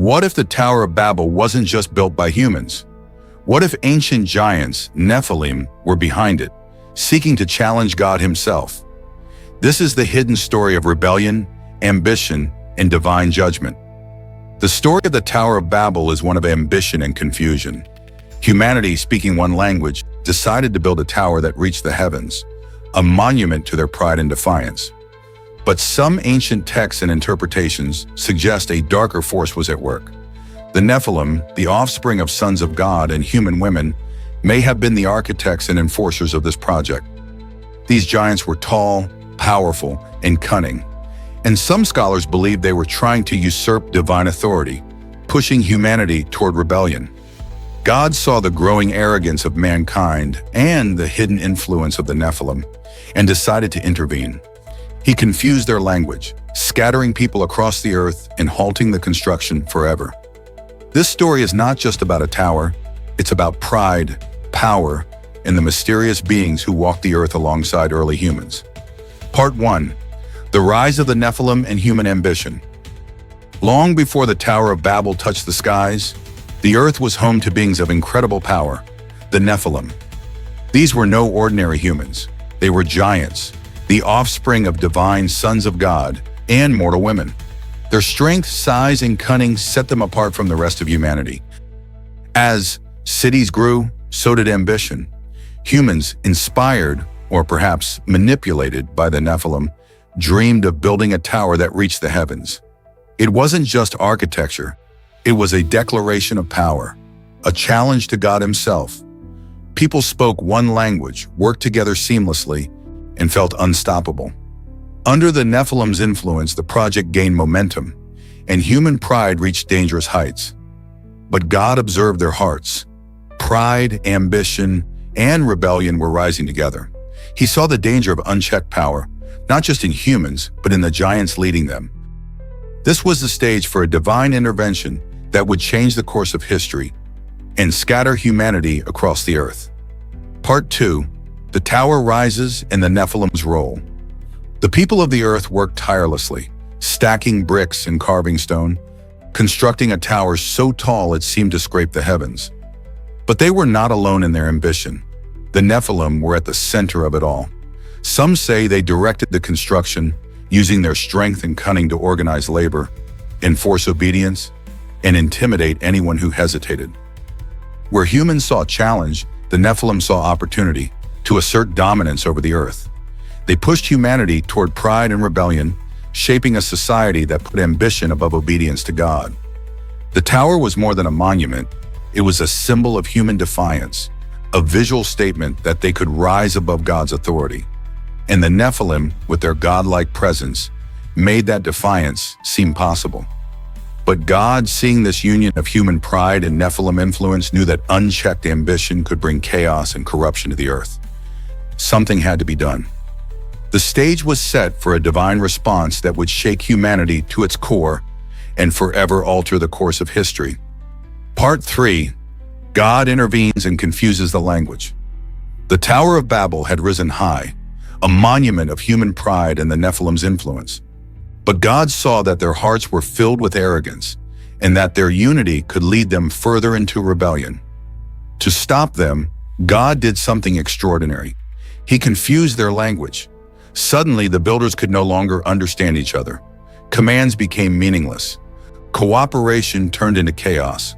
What if the Tower of Babel wasn't just built by humans? What if ancient giants, Nephilim, were behind it, seeking to challenge God himself? This is the hidden story of rebellion, ambition, and divine judgment. The story of the Tower of Babel is one of ambition and confusion. Humanity, speaking one language, decided to build a tower that reached the heavens, a monument to their pride and defiance. But some ancient texts and interpretations suggest a darker force was at work. The Nephilim, the offspring of sons of God and human women, may have been the architects and enforcers of this project. These giants were tall, powerful, and cunning, and some scholars believe they were trying to usurp divine authority, pushing humanity toward rebellion. God saw the growing arrogance of mankind and the hidden influence of the Nephilim, and decided to intervene. He confused their language, scattering people across the earth and halting the construction forever. This story is not just about a tower, it's about pride, power, and the mysterious beings who walked the earth alongside early humans. Part 1. The Rise of the Nephilim and Human Ambition. Long before the Tower of Babel touched the skies, the earth was home to beings of incredible power, the Nephilim. These were no ordinary humans. They were giants, the offspring of divine sons of God and mortal women. Their strength, size, and cunning set them apart from the rest of humanity. As cities grew, so did ambition. Humans, inspired, or perhaps manipulated by the Nephilim, dreamed of building a tower that reached the heavens. It wasn't just architecture. It was a declaration of power, a challenge to God himself. People spoke one language, worked together seamlessly, and felt unstoppable. Under the Nephilim's influence, the project gained momentum, and human pride reached dangerous heights. But God observed their hearts. Pride, ambition, and rebellion were rising together. He saw the danger of unchecked power, not just in humans, but in the giants leading them. This was the stage for a divine intervention that would change the course of history and scatter humanity across the earth. Part 2. The Tower Rises and the Nephilim's Role. The people of the earth worked tirelessly, stacking bricks and carving stone, constructing a tower so tall it seemed to scrape the heavens. But they were not alone in their ambition. The Nephilim were at the center of it all. Some say they directed the construction, using their strength and cunning to organize labor, enforce obedience, and intimidate anyone who hesitated. Where humans saw challenge, the Nephilim saw opportunity to assert dominance over the earth. They pushed humanity toward pride and rebellion, shaping a society that put ambition above obedience to God. The tower was more than a monument. It was a symbol of human defiance, a visual statement that they could rise above God's authority. And the Nephilim, with their godlike presence, made that defiance seem possible. But God, seeing this union of human pride and Nephilim influence, knew that unchecked ambition could bring chaos and corruption to the earth. Something had to be done. The stage was set for a divine response that would shake humanity to its core and forever alter the course of history. Part 3. God intervenes and confuses the language. The Tower of Babel had risen high, a monument of human pride and the Nephilim's influence. But God saw that their hearts were filled with arrogance and that their unity could lead them further into rebellion. To stop them, God did something extraordinary. He confused their language. Suddenly, the builders could no longer understand each other. Commands became meaningless. Cooperation turned into chaos.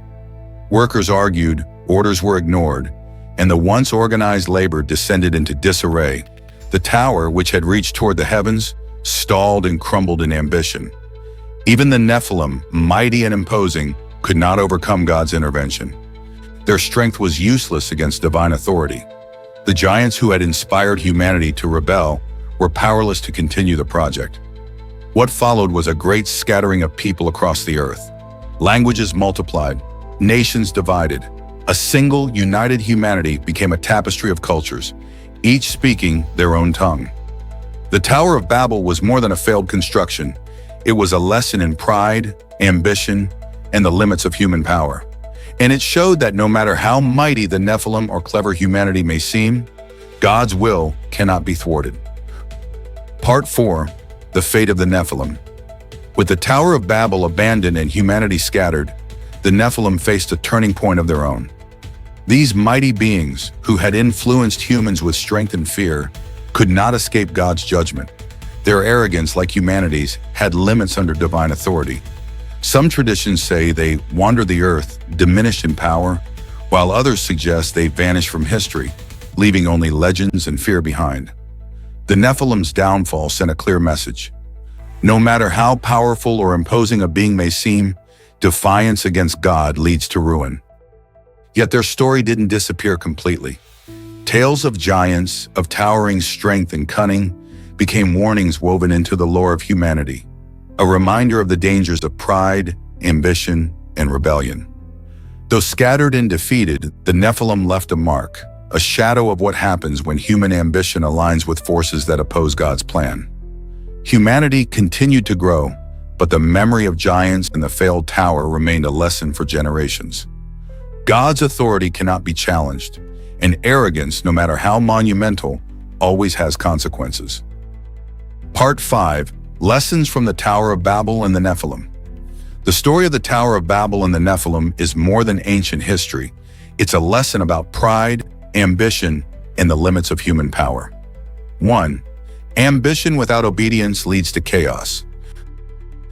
Workers argued, orders were ignored, and the once organized labor descended into disarray. The tower, which had reached toward the heavens, stalled and crumbled in ambition. Even the Nephilim, mighty and imposing, could not overcome God's intervention. Their strength was useless against divine authority. The giants who had inspired humanity to rebel were powerless to continue the project. What followed was a great scattering of people across the earth. Languages multiplied, nations divided. A single, united humanity became a tapestry of cultures, each speaking their own tongue. The Tower of Babel was more than a failed construction. It was a lesson in pride, ambition, and the limits of human power. And it showed that no matter how mighty the Nephilim or clever humanity may seem, God's will cannot be thwarted. Part 4. The Fate of the Nephilim. With the Tower of Babel abandoned and humanity scattered, the Nephilim faced a turning point of their own. These mighty beings, who had influenced humans with strength and fear, could not escape God's judgment. Their arrogance, like humanity's, had limits under divine authority. Some traditions say they wandered the earth, diminished in power, while others suggest they vanished from history, leaving only legends and fear behind. The Nephilim's downfall sent a clear message. No matter how powerful or imposing a being may seem, defiance against God leads to ruin. Yet their story didn't disappear completely. Tales of giants, of towering strength and cunning, became warnings woven into the lore of humanity, a reminder of the dangers of pride, ambition, and rebellion. Though scattered and defeated, the Nephilim left a mark, a shadow of what happens when human ambition aligns with forces that oppose God's plan. Humanity continued to grow, but the memory of giants and the failed tower remained a lesson for generations. God's authority cannot be challenged, and arrogance, no matter how monumental, always has consequences. Part 5. Lessons from the Tower of Babel and the Nephilim. The story of the Tower of Babel and the Nephilim is more than ancient history. It's a lesson about pride, ambition, and the limits of human power. 1. Ambition without obedience leads to chaos.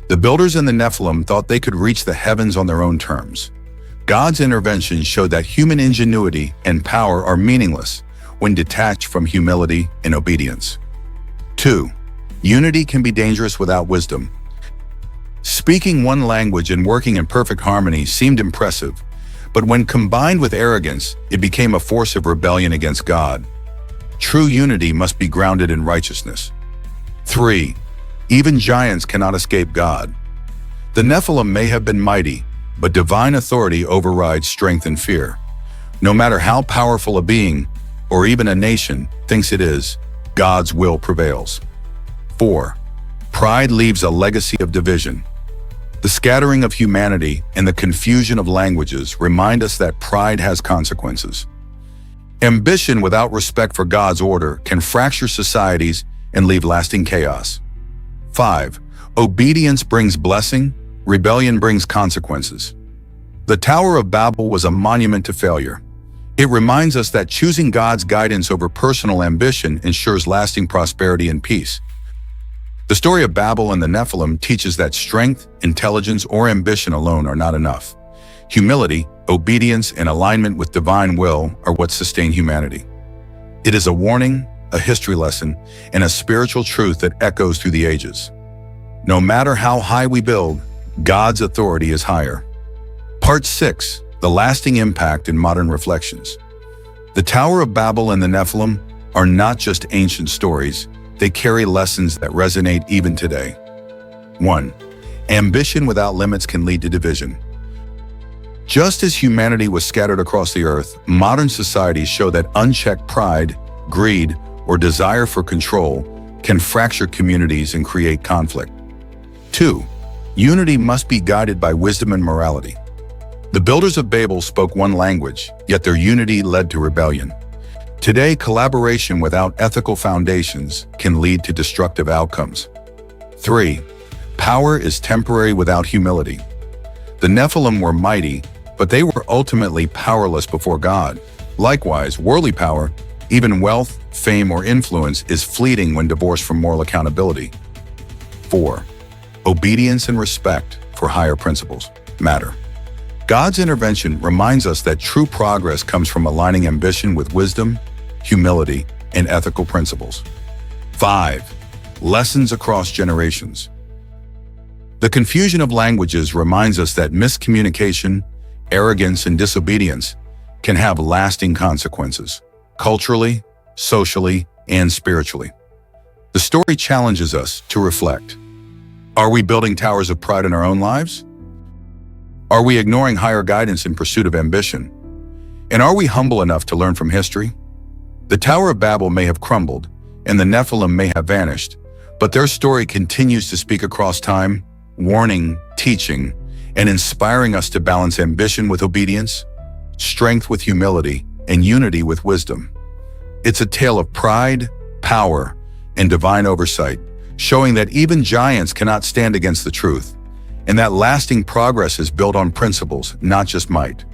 The builders in the Nephilim thought they could reach the heavens on their own terms. God's intervention showed that human ingenuity and power are meaningless when detached from humility and obedience. 2. Unity can be dangerous without wisdom. Speaking one language and working in perfect harmony seemed impressive, but when combined with arrogance, it became a force of rebellion against God. True unity must be grounded in righteousness. 3. Even giants cannot escape God. The Nephilim may have been mighty, but divine authority overrides strength and fear. No matter how powerful a being, or even a nation, thinks it is, God's will prevails. 4. Pride leaves a legacy of division. The scattering of humanity and the confusion of languages remind us that pride has consequences. Ambition without respect for God's order can fracture societies and leave lasting chaos. 5. Obedience brings blessing, rebellion brings consequences. The Tower of Babel was a monument to failure. It reminds us that choosing God's guidance over personal ambition ensures lasting prosperity and peace. The story of Babel and the Nephilim teaches that strength, intelligence, or ambition alone are not enough. Humility, obedience, and alignment with divine will are what sustain humanity. It is a warning, a history lesson, and a spiritual truth that echoes through the ages. No matter how high we build, God's authority is higher. Part 6. The lasting impact in modern reflections. The Tower of Babel and the Nephilim are not just ancient stories, they carry lessons that resonate even today. 1. Ambition without limits can lead to division. Just as humanity was scattered across the earth, modern societies show that unchecked pride, greed, or desire for control can fracture communities and create conflict. 2. Unity must be guided by wisdom and morality. The builders of Babel spoke one language, yet their unity led to rebellion. Today, collaboration without ethical foundations can lead to destructive outcomes. 3. Power is temporary without humility. The Nephilim were mighty, but they were ultimately powerless before God. Likewise, worldly power, even wealth, fame, or influence, is fleeting when divorced from moral accountability. 4. Obedience and respect for higher principles matter. God's intervention reminds us that true progress comes from aligning ambition with wisdom, humility, and ethical principles. 5. Lessons across generations. The confusion of languages reminds us that miscommunication, arrogance, and disobedience can have lasting consequences, culturally, socially, and spiritually. The story challenges us to reflect. Are we building towers of pride in our own lives? Are we ignoring higher guidance in pursuit of ambition? And are we humble enough to learn from history? The Tower of Babel may have crumbled, and the Nephilim may have vanished, but their story continues to speak across time, warning, teaching, and inspiring us to balance ambition with obedience, strength with humility, and unity with wisdom. It's a tale of pride, power, and divine oversight, showing that even giants cannot stand against the truth, and that lasting progress is built on principles, not just might.